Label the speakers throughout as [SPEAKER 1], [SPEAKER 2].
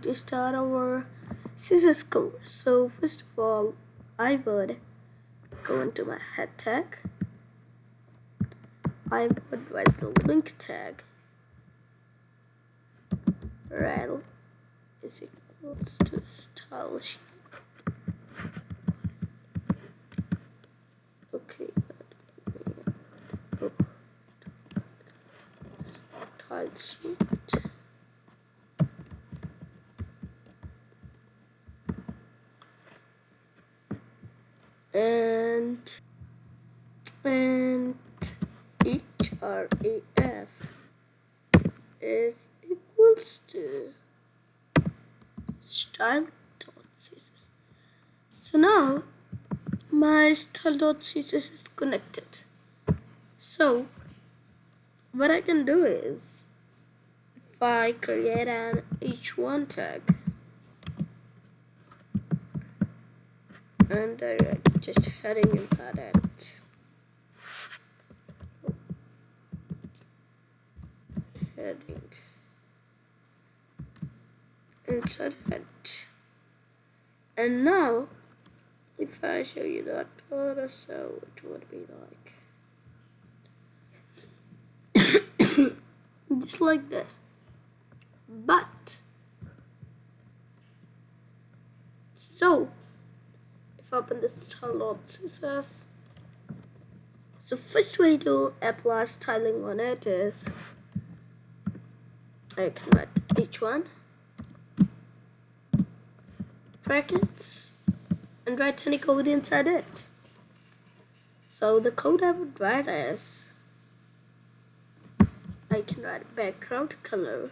[SPEAKER 1] to start our CSS course. So first of all, I would go into my head tag. I would write the link tag. Rel is equals to style sheet. Okay, style sheet. And href is equals to style.css. So now my style.css is connected. So what I can do is, if I create an h1 tag and I write just heading inside it, heading inside it, and now if I show you that photo, so it would be like just like this. But so if I open the style.css, so first way to apply styling on it is I can write h1 brackets and write any code inside it. So the code I would write is, I can write background color.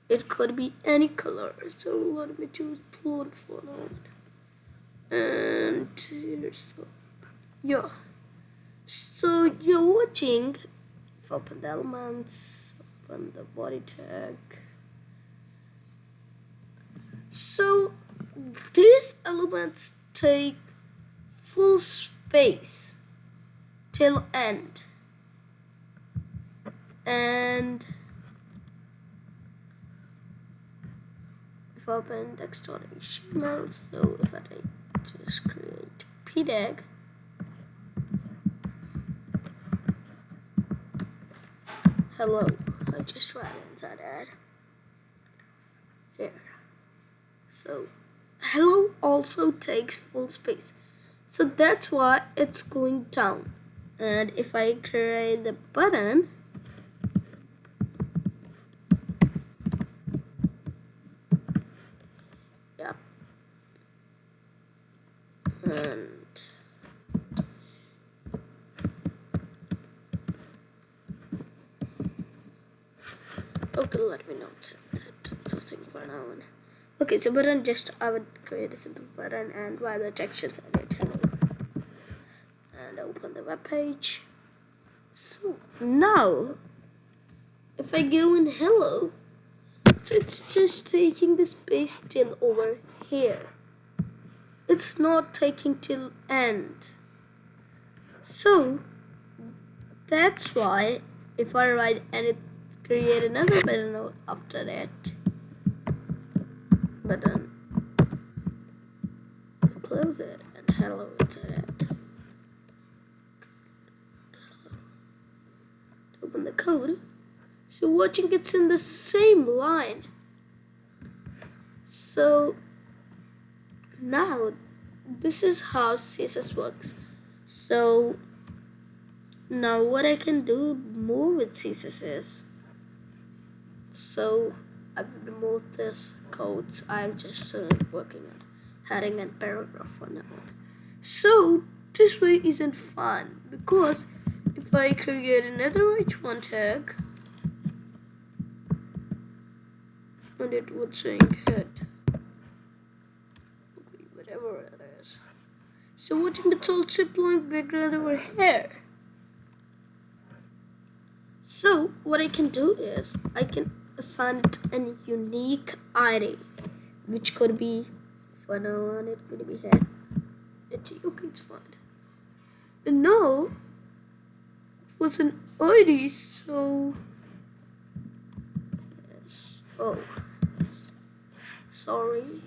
[SPEAKER 1] It could be any color, so let me choose blue for now. And here's the, yeah. So you're watching. If I open the elements, open the body tag. So these elements take full space till end, and if I open index.html, so if I just create p tag, hello, I just write inside that here. So hello also takes full space, so that's why it's going down. And if I create the button, yeah, and okay, let me not set that something for now on. Okay, so button, just I would create a simple button and while the text is edit hello, and open the web page. So now if I go in hello, so it's just taking the space till over here. It's not taking till end. So that's why if I write and create another button after that button, close it and hello inside it. Open the code. So watching, it's in the same line. So now this is how CSS works. So now what I can do more with CSS is, so I've removed this codes. I'm just working on heading and paragraph for now. So this way isn't fun, because if I create another h1 tag and it would saying head, okay, whatever it is. So watching, it's also applying background over here. So what I can do is I can assign it a unique ID, which could be, for now on it could be head. Okay, it's fine. And now it was an ID, so yes, Oh, sorry.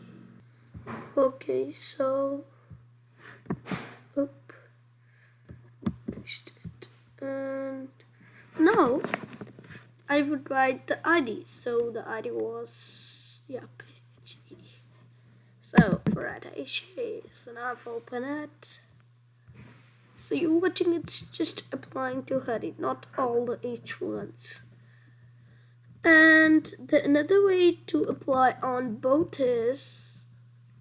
[SPEAKER 1] Okay, so oop, pushed it, and now I would write the ID. So the ID was HE. So for that HE, so now I've opened it. So you're watching it's just applying to Hari, not all the H1s. And another way to apply on both is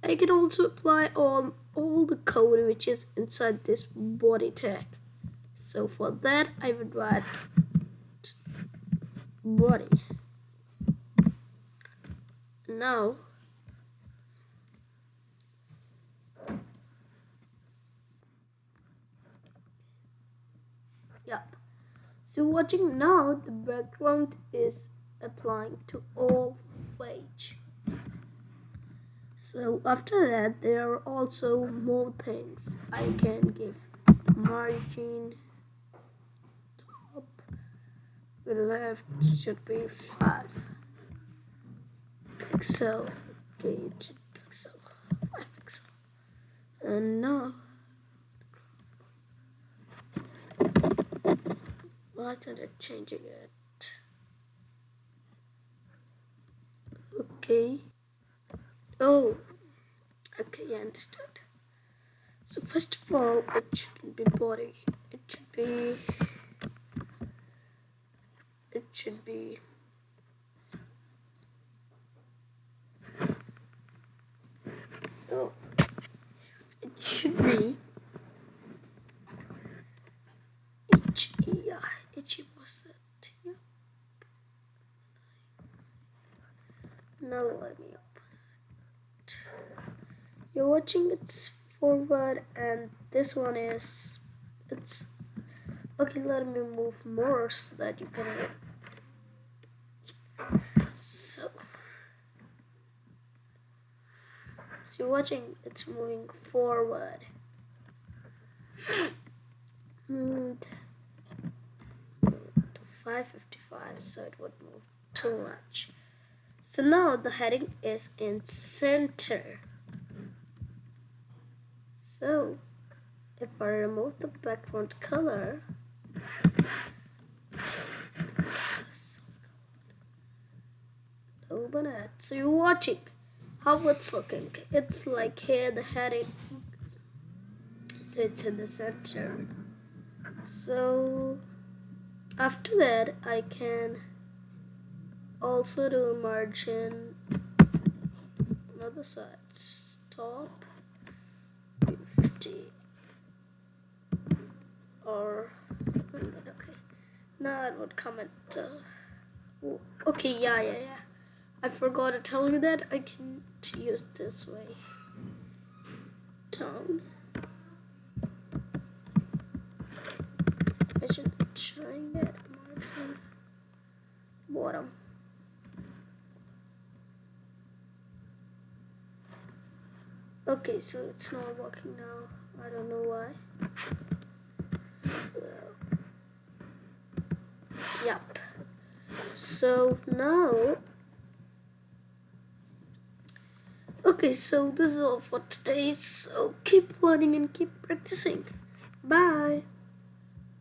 [SPEAKER 1] I can also apply on all the code which is inside this body tag. So for that I would write body. Now yep. So watching now the background is applying to all page. So after that there are also more things. I can give margin, top, left should be 5 pixel. Okay, it should be pixel 5 pixel. And now why isn't it changing it? Okay. Oh, okay, I understood. So first of all, it shouldn't be body. It should be. Oh, it should be. HE was it? Yep. Now let me open it. You're watching it's forward, and this one is it's okay. Let me move more so that you can so you're watching it's moving forward and to 555, so it would move too much. So now the heading is in center. So if I remove the background color, open it. So you're watching how it's looking. It's like here the heading, so it's in the center. So after that I can also do margin another side, stop 50 or 100. Okay, now it would comment okay, yeah, I forgot to tell you that I can use this way. Tone. I should shine that margin. Bottom. Okay, so it's not working now. I don't know why. Yep. So now, okay, so this is all for today. So keep learning and keep practicing. Bye.